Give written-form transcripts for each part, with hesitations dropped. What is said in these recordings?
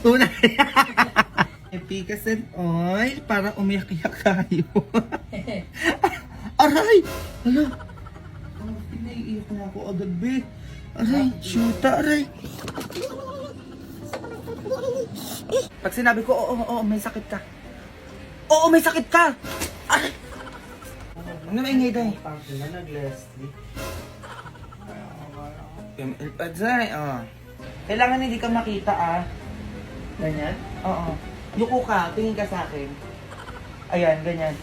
Una. Epicas and oil para umiyak-iyak tayo. Aray! Hala! Oh, pinaiiyak na ako agad, be. Aray, shoota, aray. Pag sinabi ko, oo, may sakit ka. Oo, may sakit ka! Aray! Ano maingay dahi? Pangko na nag-Leslie. Aday, Kailangan hindi ka makita, Ganyan? Oo. Yuko ka, tingin ka sa akin. Ayan, ganyan.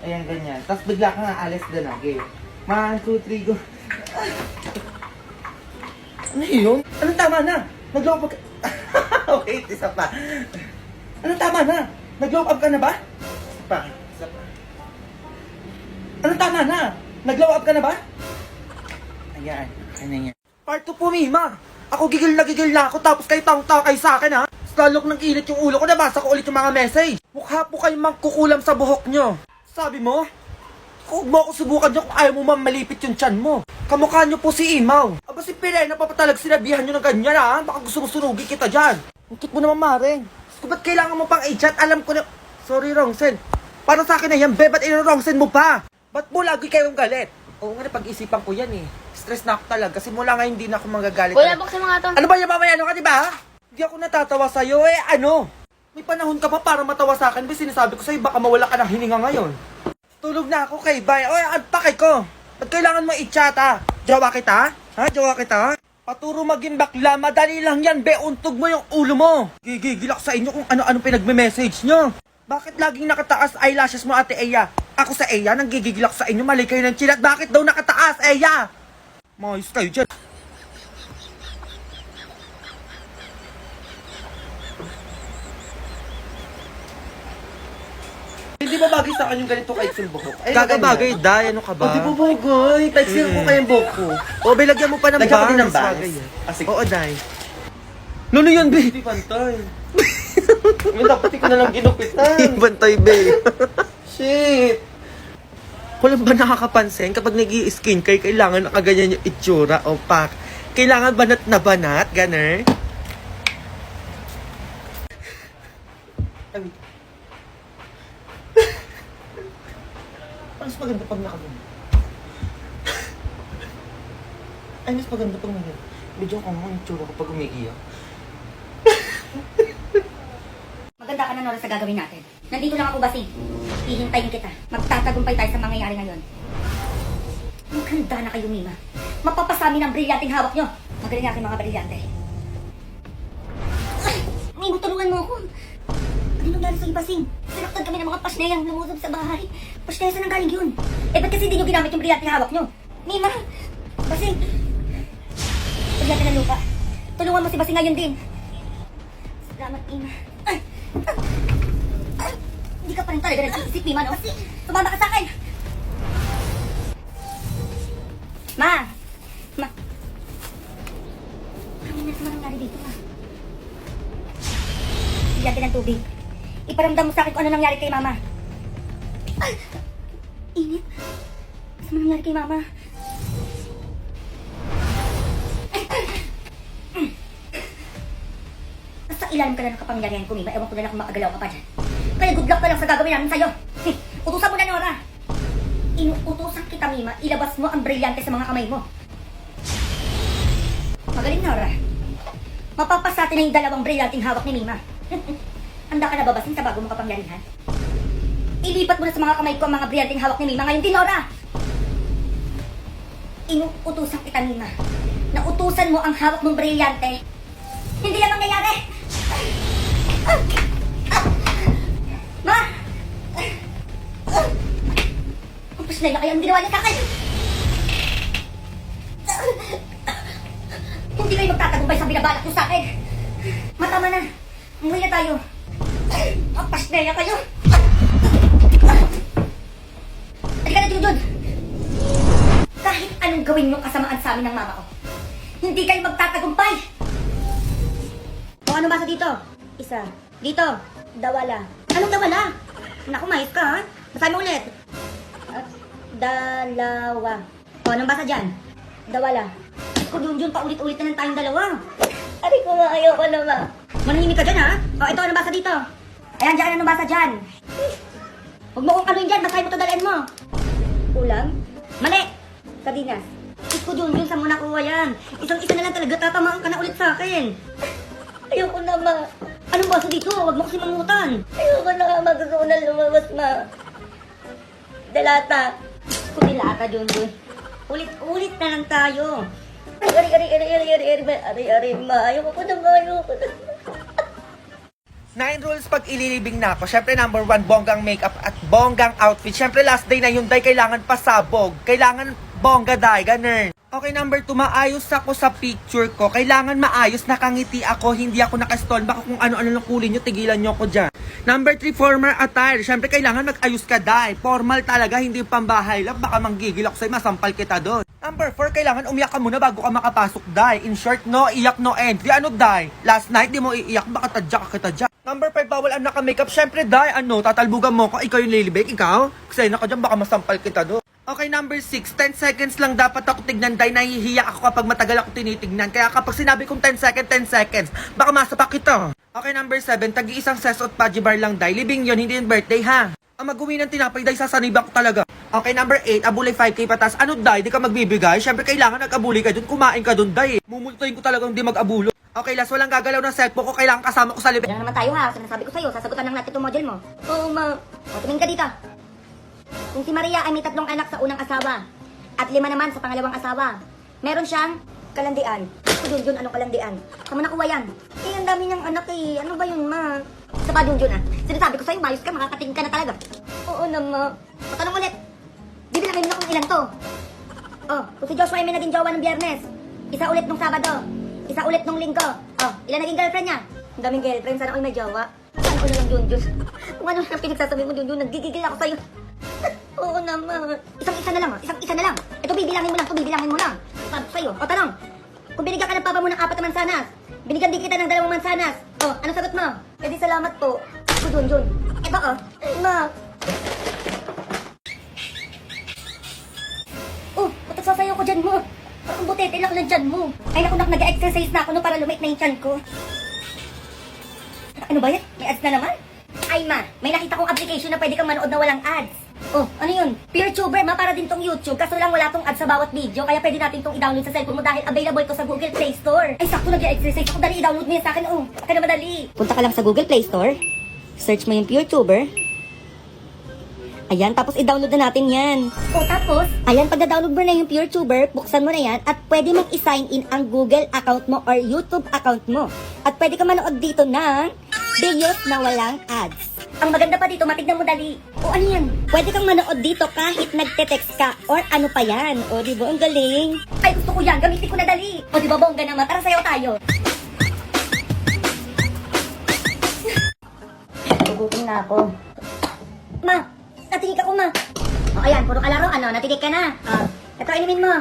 Ayan, ganyan. Tapos bigla ka nga alis doon, game. 1, 2, 3, go. Ano yun? Ano tama na? Nag-low up ka... Wait, isa pa. Ano tama na? Nag-low up ka na ba? Isa pa. Ano tama na? Nag-low up ka na ba? Ayan, yan. Part 2 po, Mima. Ako gigil na ako tapos kayo tang-takay sa akin, ha? Stalok ng kilit yung ulo ko, nabasa ko ulit yung mga message. Mukha po kayong magkukulam sa buhok nyo. Sabi mo, huwag mo ako subukan nyo kung ayaw mo malipit yung tiyan mo. Kamukha nyo po si Imaw. Aba si Pirena pa patalag sinabihan nyo ng ganyan, ha? Baka gusto mo sunugi kita dyan. Ang mo naman, Maring. So, ba't kailangan mo pang i-chat? Alam ko na... Sorry, Rongsen. Para sa akin na yan, be, ba't ino-Rongsen mo pa? Ba't mo lagi kayong galit? Oo nga, pag-isipan ko yan, Stress na ako talaga kasi mula nga hindi na ako magagalit. Kuya, buksan mga to. Ano ba yung mamaya ka, diba? Hindi ako natatawa sa'yo, ano? May panahon ka pa para matawa sa akin. Sinasabi ko sa'yo, baka mawala ka ng hininga ngayon. Tulog na ako kay Bay. Oy, ang pakay ko. Ba't kailangan mo i-chat, ha? Jowa kita? Ha? Jowa kita? Paturo maging bakla. Madali lang yan, be. Untog mo yung ulo mo. Gigigil ako sa inyo kung ano-ano pinagme-message nyo. Bakit laging nakataas eyelashes mo, Ate Eya? Ako sa Eya, nang gigigil ako sa inyo. Mali kayo ng chinat. Bakit daw nakataas, Eya? Mayos kayo dyan. Hindi ba bagay sa akin yung ganito kaiksil buhok? Gagabagay, Day. Ano ka ba? Di ba bagay? Kaiksil ko kayang buhok ko. O, bilagyan mo pa ng Lagyan ko bangs. din ng bangs. Bagay yan. Sige. Oo, Day. Ano yun, be? Hindi pantay. May dapat ko na lang ginupitan. Bantay, be. Shit. Walang ba nakakapansin kapag nag-i-skincare, kailangan nakaganyan yung itsura o pak? Kailangan banat na banat, ganer? Mas maganda pag nakaganyan. Ay, mas maganda pag nakaganyan. Medyo ako ang itsura ko pag umiiyak. Maganda ka na, Nora, sa gagawin natin. Nandito lang ako, Basing. Hihintayin kita. Magtatagumpay tayo sa mangyayari ngayon. Maganda na kayo, Mima. Mapapasami ng brilyanting hawak nyo. Magaling aking mga brilyante. Ay, Mimo, tulungan mo ako. Ano nangyari sa'yo, Basing? Sinaktan kami ng mga pasneyang lumusob sa bahay. Pasneya, saan ang galing yun? Eh, ba't kasi hindi nyo ginamit yung brilyanting hawak nyo? Mima! Basing! Brilyante ng lupa. Tulungan mo si Basing ngayon din. Salamat, Mima. Ay! Hindi ka pa rin talaga nag-iisip, Mima, no? Tumama ka sa akin! Ma! Ano na nangyari dito, Ma? Bigyan ng tubig. Iparamdam mo sa akin kung ano nangyari kay Mama. Ay! Init. Ano nangyari kay Mama? Nasa ilalim ka na ng kapangyarihan ko, Mima. Ewan ko na lang kung makagalaw ka pa dyan. Kaya good luck ka lang sa gagawin namin sa'yo. Utusan mo na, Nora. Inuutosan kita, Mima. Ilabas mo ang brilyante sa mga kamay mo. Magaling, Nora. Mapapasatin na yung dalawang brilyanting hawak ni Mima. Handa ka na babasin sa bago mong kapangyarihan? Ilipat mo na sa mga kamay ko ang mga brilyanting hawak ni Mima. Ngayon din, Nora. Inuutosan kita, Mima. Nautusan mo ang hawak mong brilyante. Hindi yan mangyayari. Ma! Tapos na kaya ang ginawa niya sa akin. Hindi kayo magtatagumpay sa binabalak niyo sa akin. Matama na. Umuwi na tayo. Tapos na kayo. Halika na, Junjun. Kahit anong gawin niyo kasamaan sa amin ng mama ko, hindi kayo magtatagumpay. O ano basa dito? Isa. Dito. Dawala. Anong dawala? Naku, mais ka, ha? Basahin mo ulit. Dalawa. O, anong basa dyan? Dawala. Ko Junjun, paulit-ulit na lang tayong dalawa. Ari ko, ayaw ko na, ma. Manahimik ka dyan, ha? O, ito, anong basa dito? Ayan, dyan, anong basa dyan? Huwag mo kong anuin dyan, basahin mo to, dalhin mo. Ulam? Mali! Sardinas. Iko Junjun, saan mo nakuha yan? Isang-isa na lang talaga, tatamaan ka na ulit sa akin. Ayoko na, ma. Anong basa dito? Huwag mo kasi mangutan. Ayoko na, ma. Gusto ko na lumabas, ma. Delata. Kung dilata, Junjun. Ulit-ulit na lang tayo. Ari, ma. Ayoko ko na, ma. Ayoko na. 9 rules pag ililibing na ako. Siyempre, number 1, bonggang makeup at bonggang outfit. Siyempre, last day na yun, day, kailangan pasabog. Kailangan bongga, day, ganun. Okay, number 2, maayos ako sa picture ko. Kailangan maayos, nakangiti ako, hindi ako nakastone. Baka kung ano-ano lang kulin nyo, tigilan nyo ako dyan. Number 3, formal attire. Siyempre, kailangan mag-ayos ka, day. Formal talaga, hindi pambahay lang. Baka manggigil ako sa'yo, masampal kita doon. Number 4, kailangan umiyak ka muna bago ka makapasok, day. In short, no iyak, no entry. Ano, day? Last night, di mo iiyak, baka tadyak ka kita dyan. Number 5, bawal ang naka-makeup. Siyempre, day, tatalbugan mo ko. Ikaw yung lilibig, ikaw? Kasi na ka dyan, baka masampal kita doon. Okay, number 6, 10 seconds lang dapat ako tignan, day. Nahihiya ako kapag matagal ako tinitignan. Kaya kapag sinabi kong 10 seconds, baka masapak kita. Okay, number 7, tagi-isang seso at paji bar lang, day. Libing yun, hindi yung birthday, ha? Ang mag-uwi ng tinapay, day, sasaniban ko talaga. Okay, number 8, abulay 5K patas. Ano, day? Di ka magbibigay? Siyempre, kailangan nag-abuli ka dun. Kumain ka dun, day. Mumultuin ko talagang di mag-abulo. Okay, last, walang gagalaw ng cellphone ko. Kailangan kasama ko sa libing. Yan naman tayo, ha? Sinasabi ko sa'yo, sasagutan lang natin itong model mo. Oo, ma. O, tumingin ka dito. Kung si Maria ay may 3 anak sa unang asawa at 5 naman sa pangalawang asawa, meron siyang kalandian. Junjun, anong kalandian? Saan mo nakuha yan? Eh, ang dami niyang anak eh. Ano ba yun, ma? Sa pa, Junjun, ah. Sinasabi ko sa'yo, mayos ka, makakatingin ka na talaga. Oo na, ma. Patanong ulit. Bibilangin mo na kung ilan to. Oh, kung si Joshua ay may naging jowa ng Biyernes, isa ulit nung Sabado, isa ulit nung Linggo. Oh, ilan naging girlfriend niya? Ang daming girlfriend, sana all may jowa. Ano ko na lang, Junjun? Kung ano lang pinagsasabi mo, Junjun, nagigigil ako sa'yo. Oo naman. Isang-isa na lang, ah. Isang-isa na lang. Ito, bibilangin mo lang. Sabi ko sa'yo. O, tanong. Kung binigyan ka ng papa mo ng 4 na mansanas, binigyan din kita ng 2 mansanas. O, anong sagot mo? Eh di salamat po. Ako, Junjun. Ito, oh. Ma. Oh, ba't sasayaw ko dyan mo? Parang butete lang ng dyan mo. Ay, naku, nag-exercise na ako no para lumit na yung tiyan ko. Ano ba yan? May ads na naman? Ay, ma, may nakita kong application na pwede kang manood na walang ads. Oh, ano yun? PeerTuber, ma, para din tong YouTube. Kaso lang wala tong ads sa bawat video. Kaya pwede natin tong i-download sa cellphone mo dahil available to sa Google Play Store. Ay, sakto nag-exercise ako. Dali, i-download mo yan sa akin. Oh, baka na madali. Punta ka lang sa Google Play Store. Search mo yung PeerTuber. Ayan, tapos i-download na natin yan. O, tapos, ayan, pag na-download mo na yung PeerTuber, buksan mo na yan at pwede mong i-sign in ang Google account mo or YouTube account mo. At pwede ka manood dito ng videos na walang ads. Ang maganda pa dito, matignan mo dali. O, ano yan? Pwede kang manood dito kahit nagte-text ka or ano pa yan. O, di ba? Ang galing. Ay, gusto ko yan. Gamitin ko na dali. O, di ba, bongga naman? Tara, sayo tayo. Tugutin na ako. Ma, natinig ako, ma. O, ayan, puro kalaro. Ano, natinig ka na. Ito, inumin mo.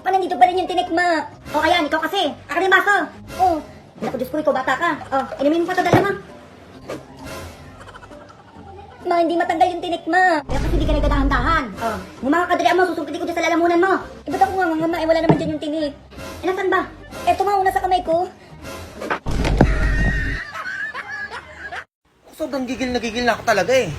Pa, nandito pa rin yung tinik, ma. O, ayan, ikaw kasi. Akin yung baso. O, naku, Diyos ko, ikaw bata ka. O, inumin mo pa ito, dala, ma. Ma, hindi matanggal yung tinik, ma. Kaya kasi hindi ka nagdadahan-dahan. O, yung mga kadriya mo, susungkitin ko dyan sa lalamunan mo. Eh, ba't ako nga, ma, wala naman dyan yung tinik. Eh, nasan ba? Eto, ma, una sa kamay ko. Sobrang gigil na ako talaga eh.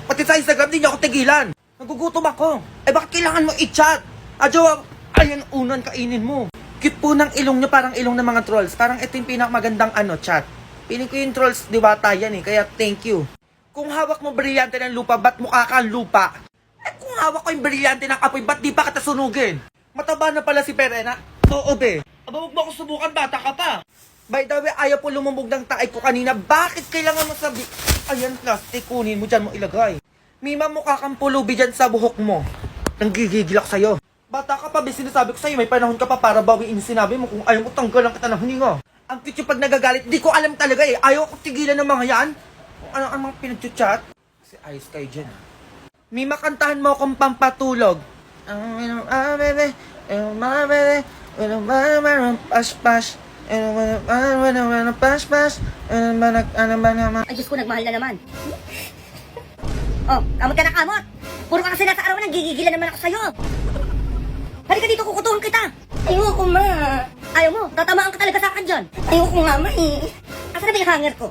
Pati sa Instagram, di niyo ako tigilan. Nagugutom ako. Eh bakit kailangan mo i-chat? Adjo, ayan unan kainin mo. Cute po ng ilong niyo, parang ilong ng mga trolls. Parang ito yung pinakamagandang chat. Piling ko yung trolls, di ba yan eh. Kaya thank you. Kung hawak mo brilyante ng lupa, ba't mukha kang lupa? Eh kung hawak ko yung brilyante ng apoy, ba't di pa kita sunugin? Mataba na pala si Perena. Oo be. Aba, huwag mo ako subukan, bata ka pa. By the way, ayaw po lumubog ng taay ko kanina. Bakit kailangan mo sabi? Ayan, plastic, kunin mo dyan mo ilagay. Mima, mukha kang pulubi dyan sa buhok mo. Nanggigigil ako sa'yo. Bata ka pa, sinasabi ko sa'yo, may panahon ka pa para bawiin sinabi mo kung ayaw mo tanggalan kita ng hininga. Ang cute yung pag nagagalit, di ko alam talaga eh. Ayaw ko tigilan ng mga yan. Kung ano ang mga pinag-chat. Kasi ayos kayo dyan. Mima, kantahan mo akong pampatulog. Bebe, pash-pash. Ay, Diyos ko, nagmahal na naman. Oh, kamot ka na kamot. Puro ka kasi nasa araw, naggigigilan naman ako sa'yo. Halika dito, kukutuhan kita. Ayoko, ma. Ayaw mo, tatamaan ka talaga sa akin dyan. Ayoko nga, ma eh. Asa na ba yung hanger ko?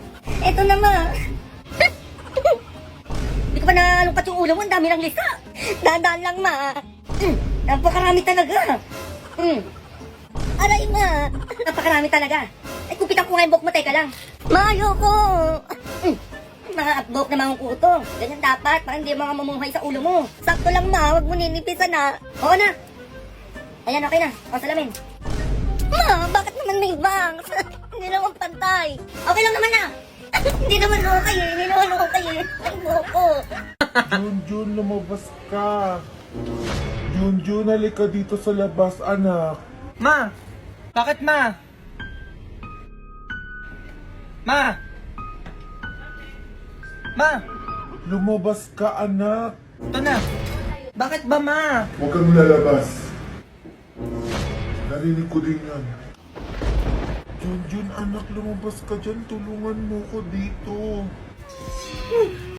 Eto na, ma. Hindi ko pa nalungkat yung ulo mo, ang dami ng lista. Dahan-dahan lang, ma. Napakarami talaga. Aray, ma. Napakarami talaga. Ay, kupitan ko nga yung buhok mo, teka lang. Ma, ayoko. Mga upbuhok na mga kuto. Ganyan dapat, parang hindi mga mamumuhay sa ulo mo. Sakto lang, ma. Huwag mo ninipisan, na. Oo na. Ayan, okay na. O, salamin. Ma, bakit naman may bangs? Hindi naman pantay. Okay lang naman na. Hindi naman okay eh. Hindi naman okay eh. Ay, buko. Junjun, lumabas ka. Junjun, halika dito sa labas, anak. Ma! Bakit, ma? Ma! Ma! Lumabas ka, anak. Ito na. Bakit ba, ma? Huwag kang lalabas. Narinig ko din yan. Junjun, anak, lumabas ka dyan. Tulungan mo ko dito.